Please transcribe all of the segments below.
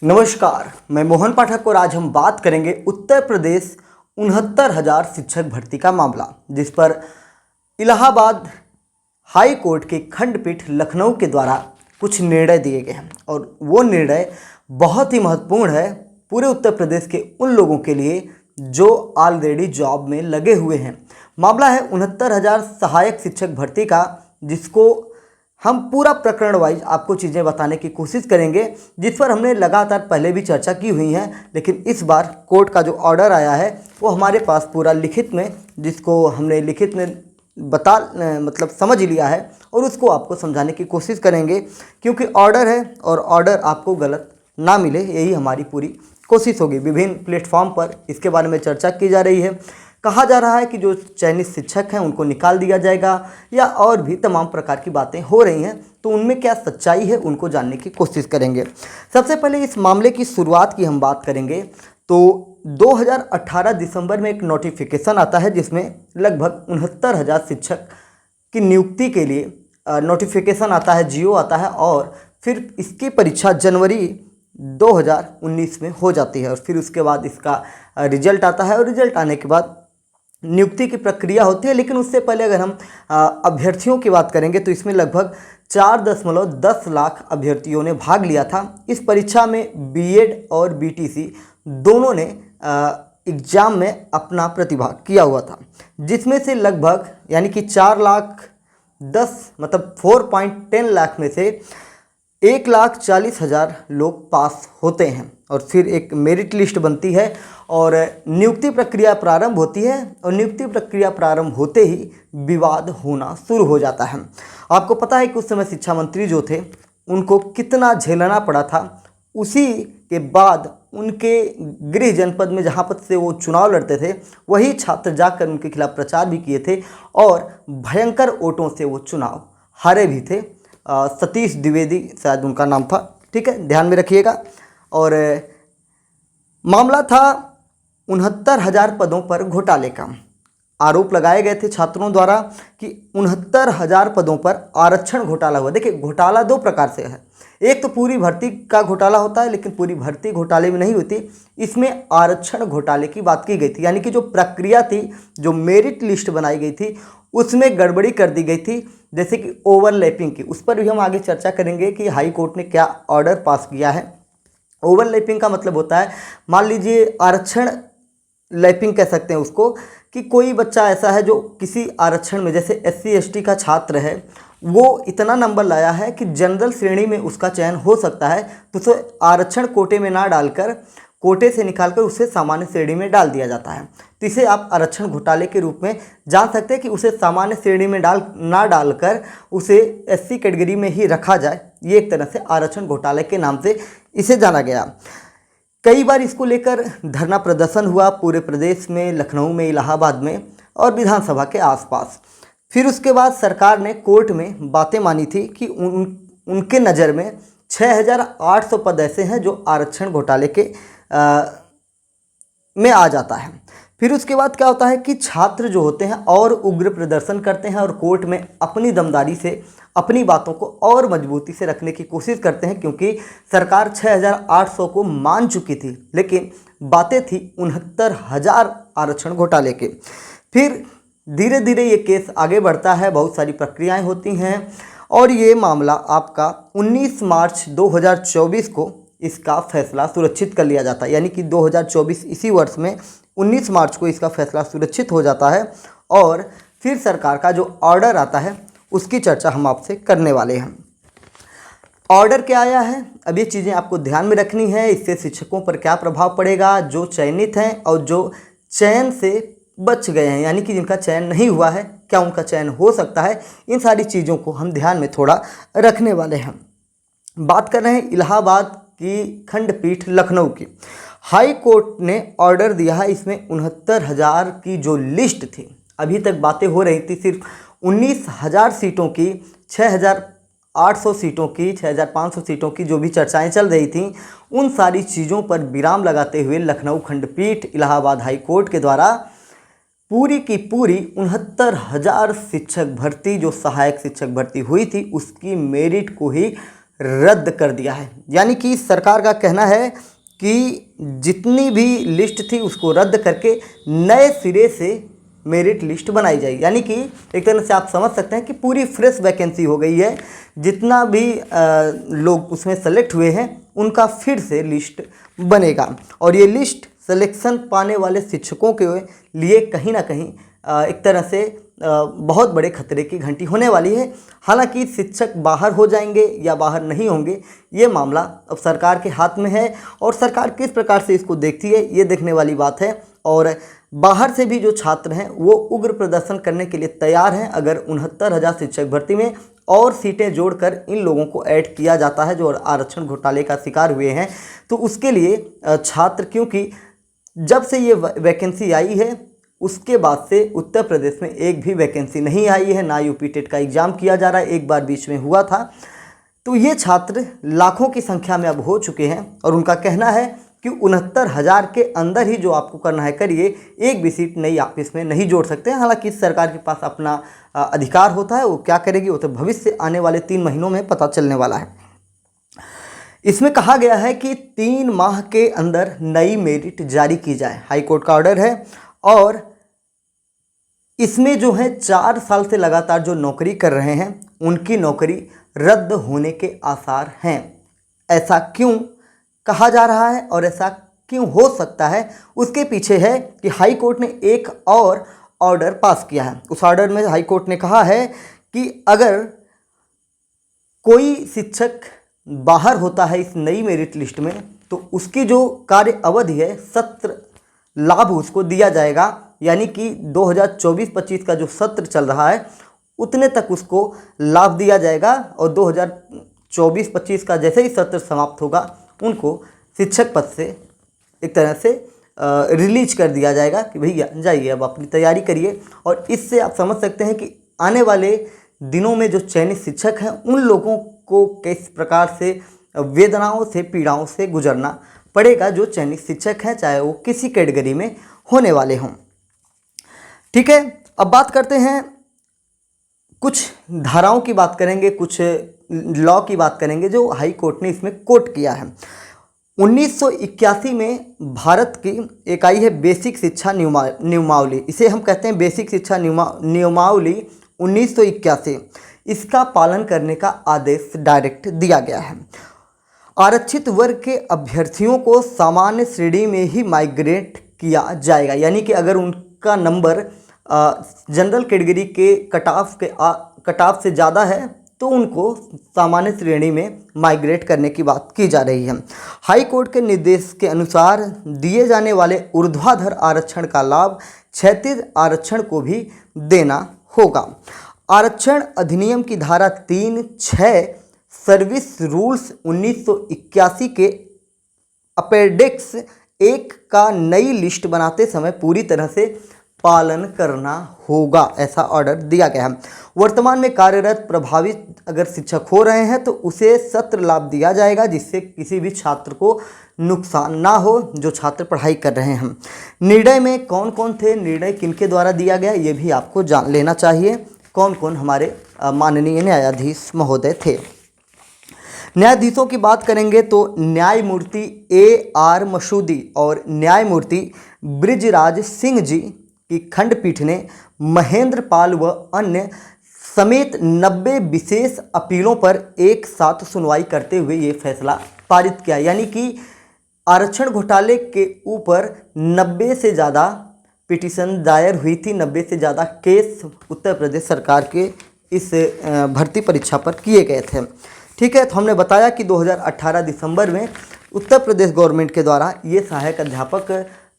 नमस्कार, मैं मोहन पाठक और आज हम बात करेंगे उत्तर प्रदेश 69,000 शिक्षक भर्ती का मामला, जिस पर इलाहाबाद हाई कोर्ट की खंडपीठ लखनऊ के द्वारा कुछ निर्णय दिए गए हैं और वो निर्णय बहुत ही महत्वपूर्ण है पूरे उत्तर प्रदेश के उन लोगों के लिए जो ऑलरेडी जॉब में लगे हुए हैं। मामला है 69,000 सहायक शिक्षक भर्ती का, जिसको हम पूरा प्रकरण वाइज आपको चीज़ें बताने की कोशिश करेंगे, जिस पर हमने लगातार पहले भी चर्चा की हुई है। लेकिन इस बार कोर्ट का जो ऑर्डर आया है वो हमारे पास पूरा लिखित में, जिसको हमने लिखित में समझ लिया है और उसको आपको समझाने की कोशिश करेंगे, क्योंकि ऑर्डर है और ऑर्डर आपको गलत ना मिले, यही हमारी पूरी कोशिश होगी। विभिन्न प्लेटफॉर्म पर इसके बारे में चर्चा की जा रही है। कहा जा रहा है कि जो चयनित शिक्षक हैं उनको निकाल दिया जाएगा या और भी तमाम प्रकार की बातें हो रही हैं, तो उनमें क्या सच्चाई है उनको जानने की कोशिश करेंगे। सबसे पहले इस मामले की शुरुआत की हम बात करेंगे तो 2018 दिसंबर में एक नोटिफिकेशन आता है, जिसमें लगभग 69,000 शिक्षक की नियुक्ति के लिए नोटिफिकेशन आता है, जियो आता है, और फिर इसकी परीक्षा जनवरी 2019 में हो जाती है और फिर उसके बाद इसका रिजल्ट आता है और रिजल्ट आने के बाद नियुक्ति की प्रक्रिया होती है। लेकिन उससे पहले अगर हम अभ्यर्थियों की बात करेंगे तो इसमें लगभग 4.10 लाख अभ्यर्थियों ने भाग लिया था। इस परीक्षा में बीएड और बीटीसी दोनों ने एग्ज़ाम में अपना प्रतिभाग किया हुआ था, जिसमें से लगभग यानी कि 4,10 लाख में से 1,40,000 लोग पास होते हैं और फिर एक मेरिट लिस्ट बनती है और नियुक्ति प्रक्रिया प्रारंभ होती है और नियुक्ति प्रक्रिया प्रारंभ होते ही विवाद होना शुरू हो जाता है। आपको पता है कि उस समय शिक्षा मंत्री जो थे उनको कितना झेलना पड़ा था। उसी के बाद उनके गृह जनपद में जहाँ पर से वो चुनाव लड़ते थे, वही छात्र जाकर उनके खिलाफ प्रचार भी किए थे और भयंकर वोटों से वो चुनाव हारे भी थे। सतीश द्विवेदी शायद उनका नाम था, ठीक है, ध्यान में रखिएगा। और मामला था 69,000 पदों पर घोटाले का। आरोप लगाए गए थे छात्रों द्वारा कि 69,000 पदों पर आरक्षण घोटाला हुआ। देखिए, घोटाला दो प्रकार से है। एक तो पूरी भर्ती का घोटाला होता है, लेकिन पूरी भर्ती घोटाले में नहीं होती, इसमें आरक्षण घोटाले की बात की गई थी। यानी कि जो प्रक्रिया थी, जो मेरिट लिस्ट बनाई गई थी, उसमें गड़बड़ी कर दी गई थी, जैसे कि ओवरलैपिंग की। उस पर भी हम आगे चर्चा करेंगे कि हाई कोर्ट ने क्या ऑर्डर पास किया है। ओवरलैपिंग का मतलब होता है, मान लीजिए आरक्षण लैपिंग कह सकते हैं उसको, कि कोई बच्चा ऐसा है जो किसी आरक्षण में, जैसे SC ST का छात्र है, वो इतना नंबर लाया है कि जनरल श्रेणी में उसका चयन हो सकता है, तो उसे आरक्षण कोटे में ना डालकर, कोटे से निकालकर उसे सामान्य श्रेणी में डाल दिया जाता है। तो इसे आप आरक्षण घोटाले के रूप में जान सकते हैं कि उसे सामान्य श्रेणी में ना डालकर उसे SC कैटेगरी में ही रखा जाए। ये एक तरह से आरक्षण घोटाले के नाम से इसे जाना गया। कई बार इसको लेकर धरना प्रदर्शन हुआ पूरे प्रदेश में, लखनऊ में, इलाहाबाद में और विधानसभा के आसपास। फिर उसके बाद सरकार ने कोर्ट में बातें मानी थी कि उनके नज़र में 6,800 पद ऐसे हैं जो आरक्षण घोटाले के में आ जाता है। फिर उसके बाद क्या होता है कि छात्र जो होते हैं और उग्र प्रदर्शन करते हैं और कोर्ट में अपनी दमदारी से अपनी बातों को और मजबूती से रखने की कोशिश करते हैं, क्योंकि सरकार 6,800 को मान चुकी थी, लेकिन बातें थी 69,000 आरक्षण घोटाले के। फिर धीरे धीरे ये केस आगे बढ़ता है, बहुत सारी प्रक्रियाएं होती हैं और ये मामला आपका 19 मार्च 2024 को इसका फैसला सुरक्षित कर लिया जाता है। यानी कि 2024 इसी वर्ष में 19 मार्च को इसका फैसला सुरक्षित हो जाता है और फिर सरकार का जो ऑर्डर आता है उसकी चर्चा हम आपसे करने वाले हैं। ऑर्डर क्या आया है, अब ये चीज़ें आपको ध्यान में रखनी है। इससे शिक्षकों पर क्या प्रभाव पड़ेगा, जो चयनित हैं और जो चयन से बच गए हैं, यानी कि जिनका चयन नहीं हुआ है, क्या उनका चयन हो सकता है, इन सारी चीज़ों को हम ध्यान में थोड़ा रखने वाले हैं। बात कर रहे हैं इलाहाबाद की खंडपीठ लखनऊ की। हाई कोर्ट ने ऑर्डर दिया है, इसमें 69,000 की जो लिस्ट थी, अभी तक बातें हो रही थी सिर्फ 19,000 सीटों की, 6,800 सीटों की, 6,500 सीटों की जो भी चर्चाएं चल रही थी, उन सारी चीज़ों पर विराम लगाते हुए लखनऊ खंडपीठ इलाहाबाद हाई कोर्ट के द्वारा पूरी की पूरी 69,000 शिक्षक भर्ती, जो सहायक शिक्षक भर्ती हुई थी, उसकी मेरिट को ही रद्द कर दिया है। यानी कि सरकार का कहना है कि जितनी भी लिस्ट थी उसको रद्द करके नए सिरे से मेरिट लिस्ट बनाई जाएगी। यानी कि एक तरह से आप समझ सकते हैं कि पूरी फ्रेश वैकेंसी हो गई है। जितना भी लोग उसमें सेलेक्ट हुए हैं उनका फिर से लिस्ट बनेगा और ये लिस्ट सिलेक्शन पाने वाले शिक्षकों के लिए कहीं ना कहीं एक तरह से बहुत बड़े खतरे की घंटी होने वाली है। हालांकि शिक्षक बाहर हो जाएंगे या बाहर नहीं होंगे ये मामला अब सरकार के हाथ में है और सरकार किस प्रकार से इसको देखती है ये देखने वाली बात है। और बाहर से भी जो छात्र हैं वो उग्र प्रदर्शन करने के लिए तैयार हैं। अगर 69,000 शिक्षक भर्ती में और सीटें जोड़कर इन लोगों को ऐड किया जाता है जो आरक्षण घोटाले का शिकार हुए हैं तो उसके लिए छात्र, क्योंकि जब से ये वैकेंसी आई है उसके बाद से उत्तर प्रदेश में एक भी वैकेंसी नहीं आई है, ना यूपी टेट का एग्ज़ाम किया जा रहा है, एक बार बीच में हुआ था। तो ये छात्र लाखों की संख्या में अब हो चुके हैं और उनका कहना है कि 69,000 के अंदर ही जो आपको करना है करिए, एक भी सीट नई आप इसमें नहीं जोड़ सकते हैं। हालांकि सरकार के पास अपना अधिकार होता है, वो क्या करेगी वो तो भविष्य आने वाले 3 महीनों में पता चलने वाला है। इसमें कहा गया है कि 3 माह के अंदर नई मेरिट जारी की जाए, हाई कोर्ट का ऑर्डर है। और इसमें जो है 4 साल से लगातार जो नौकरी कर रहे हैं उनकी नौकरी रद्द होने के आसार हैं। ऐसा क्यों कहा जा रहा है और ऐसा क्यों हो सकता है, उसके पीछे है कि हाई कोर्ट ने एक और ऑर्डर पास किया है। उस ऑर्डर में हाई कोर्ट ने कहा है कि अगर कोई शिक्षक बाहर होता है इस नई मेरिट लिस्ट में तो उसकी जो कार्य अवधि है सत्र लाभ उसको दिया जाएगा। यानी कि 2024-25 का जो सत्र चल रहा है उतने तक उसको लाभ दिया जाएगा और 2024-25 का जैसे ही सत्र समाप्त होगा उनको शिक्षक पद से एक तरह से रिलीज कर दिया जाएगा कि भैया जाइए अब अपनी तैयारी करिए। और इससे आप समझ सकते हैं कि आने वाले दिनों में जो चयनित शिक्षक हैं उन लोगों को किस प्रकार से वेदनाओं से पीड़ाओं से गुजरना पड़ेगा जो चयनित शिक्षक हैं, चाहे वो किसी कैटेगरी में होने वाले हों। ठीक है, अब बात करते हैं कुछ धाराओं की बात करेंगे, कुछ लॉ की बात करेंगे जो हाई कोर्ट ने इसमें कोट किया है। 1981 में भारत की एक आई है बेसिक शिक्षा नियमावली, इसे हम कहते हैं बेसिक शिक्षा नियमावली 1981। इसका पालन करने का आदेश डायरेक्ट दिया गया है। आरक्षित वर्ग के अभ्यर्थियों को सामान्य श्रेणी में ही माइग्रेट किया जाएगा। यानी कि अगर उनका नंबर जनरल कैटेगरी के कट ऑफ से ज़्यादा है तो उनको सामान्य श्रेणी में माइग्रेट करने की बात की जा रही है। हाई कोर्ट के निर्देश के अनुसार दिए जाने वाले ऊर्ध्वाधर आरक्षण का लाभ क्षैतिज आरक्षण को भी देना होगा। आरक्षण अधिनियम की धारा 3(6) सर्विस रूल्स 1981 के अपेंडिक्स 1 का नई लिस्ट बनाते समय पूरी तरह से पालन करना होगा, ऐसा ऑर्डर दिया गया है। वर्तमान में कार्यरत प्रभावित अगर शिक्षक हो रहे हैं तो उसे सत्र लाभ दिया जाएगा जिससे किसी भी छात्र को नुकसान ना हो जो छात्र पढ़ाई कर रहे हैं। निर्णय में कौन कौन थे, निर्णय किनके द्वारा दिया गया ये भी आपको जान लेना चाहिए, कौन कौन हमारे माननीय न्यायाधीश महोदय थे। न्यायाधीशों की बात करेंगे तो न्यायमूर्ति A.R. मसूदी और न्यायमूर्ति ब्रिजराज सिंह जी की खंडपीठ ने महेंद्र पाल व अन्य समेत 90 विशेष अपीलों पर एक साथ सुनवाई करते हुए ये फैसला पारित किया। यानी कि आरक्षण घोटाले के ऊपर 90 से ज़्यादा पिटीशन दायर हुई थी, 90 से ज़्यादा केस उत्तर प्रदेश सरकार के इस भर्ती परीक्षा पर किए गए थे। ठीक है, तो हमने बताया कि 2018 दिसंबर में उत्तर प्रदेश गवर्नमेंट के द्वारा ये सहायक अध्यापक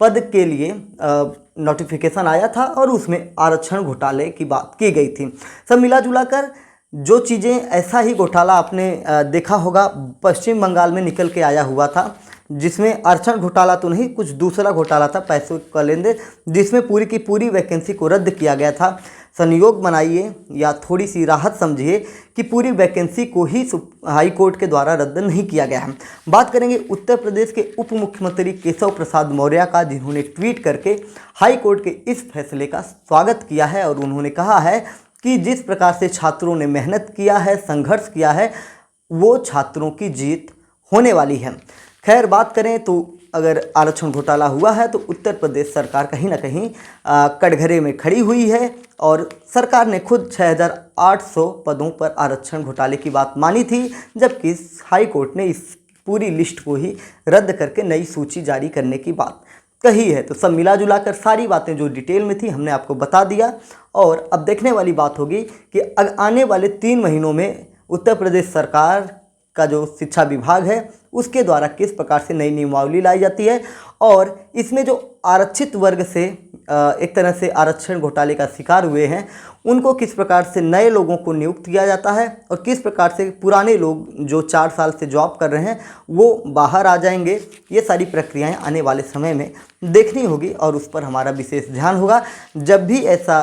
पद के लिए नोटिफिकेशन आया था और उसमें आरक्षण घोटाले की बात की गई थी। सब मिला जुला कर जो चीज़ें, ऐसा ही घोटाला आपने देखा होगा पश्चिम बंगाल में निकल के आया हुआ था जिसमें आरक्षण घोटाला तो नहीं, कुछ दूसरा घोटाला था पैसों का लेन देन, जिसमें पूरी की पूरी वैकेंसी को रद्द किया गया था। संयोग बनाइए या थोड़ी सी राहत समझिए कि पूरी वैकेंसी को ही हाई कोर्ट के द्वारा रद्द नहीं किया गया है। बात करेंगे उत्तर प्रदेश के उप मुख्यमंत्री केशव प्रसाद मौर्य का, जिन्होंने ट्वीट करके हाई कोर्ट के इस फैसले का स्वागत किया है और उन्होंने कहा है कि जिस प्रकार से छात्रों ने मेहनत किया है, संघर्ष किया है, वो छात्रों की जीत होने वाली है। खैर बात करें तो अगर आरक्षण घोटाला हुआ है तो उत्तर प्रदेश सरकार कहीं ना कहीं कटघरे में खड़ी हुई है और सरकार ने खुद 6,800 पदों पर आरक्षण घोटाले की बात मानी थी, जबकि हाई कोर्ट ने इस पूरी लिस्ट को ही रद्द करके नई सूची जारी करने की बात कही है। तो सब मिला जुला कर सारी बातें जो डिटेल में थी हमने आपको बता दिया। और अब देखने वाली बात होगी कि आने वाले 3 महीनों में उत्तर प्रदेश सरकार का जो शिक्षा विभाग है उसके द्वारा किस प्रकार से नई नियमावली लाई जाती है और इसमें जो आरक्षित वर्ग से एक तरह से आरक्षण घोटाले का शिकार हुए हैं उनको किस प्रकार से नए लोगों को नियुक्त किया जाता है और किस प्रकार से पुराने लोग जो 4 साल से जॉब कर रहे हैं वो बाहर आ जाएंगे। ये सारी प्रक्रियाएं आने वाले समय में देखनी होगी और उस पर हमारा विशेष ध्यान होगा। जब भी ऐसा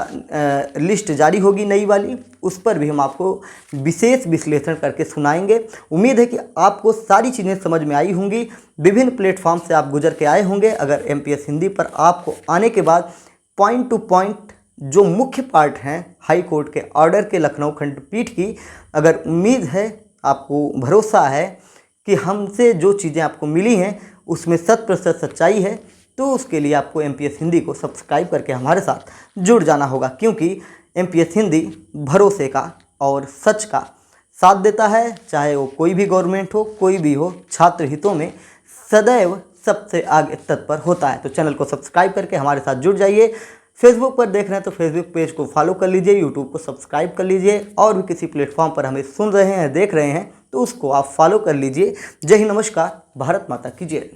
लिस्ट जारी होगी नई वाली, उस पर भी हम आपको विशेष विश्लेषण करके सुनाएंगे। उम्मीद है कि आपको सारी चीज़ें समझ में आई होंगी। विभिन्न प्लेटफॉर्म से आप गुजर के आए होंगे। अगर MPS हिंदी पर आपको आने के बाद पॉइंट टू पॉइंट जो मुख्य पार्ट हैं हाई कोर्ट के ऑर्डर के लखनऊ खंडपीठ की, अगर उम्मीद है, आपको भरोसा है कि हमसे जो चीज़ें आपको मिली हैं उसमें 100% सच्चाई है, तो उसके लिए आपको MPS हिंदी को सब्सक्राइब करके हमारे साथ जुड़ जाना होगा, क्योंकि MPS हिंदी भरोसे का और सच का साथ देता है। चाहे वो कोई भी गवर्नमेंट हो, कोई भी हो, छात्र हितों में सदैव सबसे आगे तत्पर होता है। तो चैनल को सब्सक्राइब करके हमारे साथ जुड़ जाइए। फेसबुक पर देख रहे हैं तो फेसबुक पेज को फॉलो कर लीजिए, यूट्यूब को सब्सक्राइब कर लीजिए और भी किसी प्लेटफॉर्म पर हमें सुन रहे हैं, देख रहे हैं तो उसको आप फॉलो कर लीजिए। जय हिंद, नमस्कार, भारत माता की जय।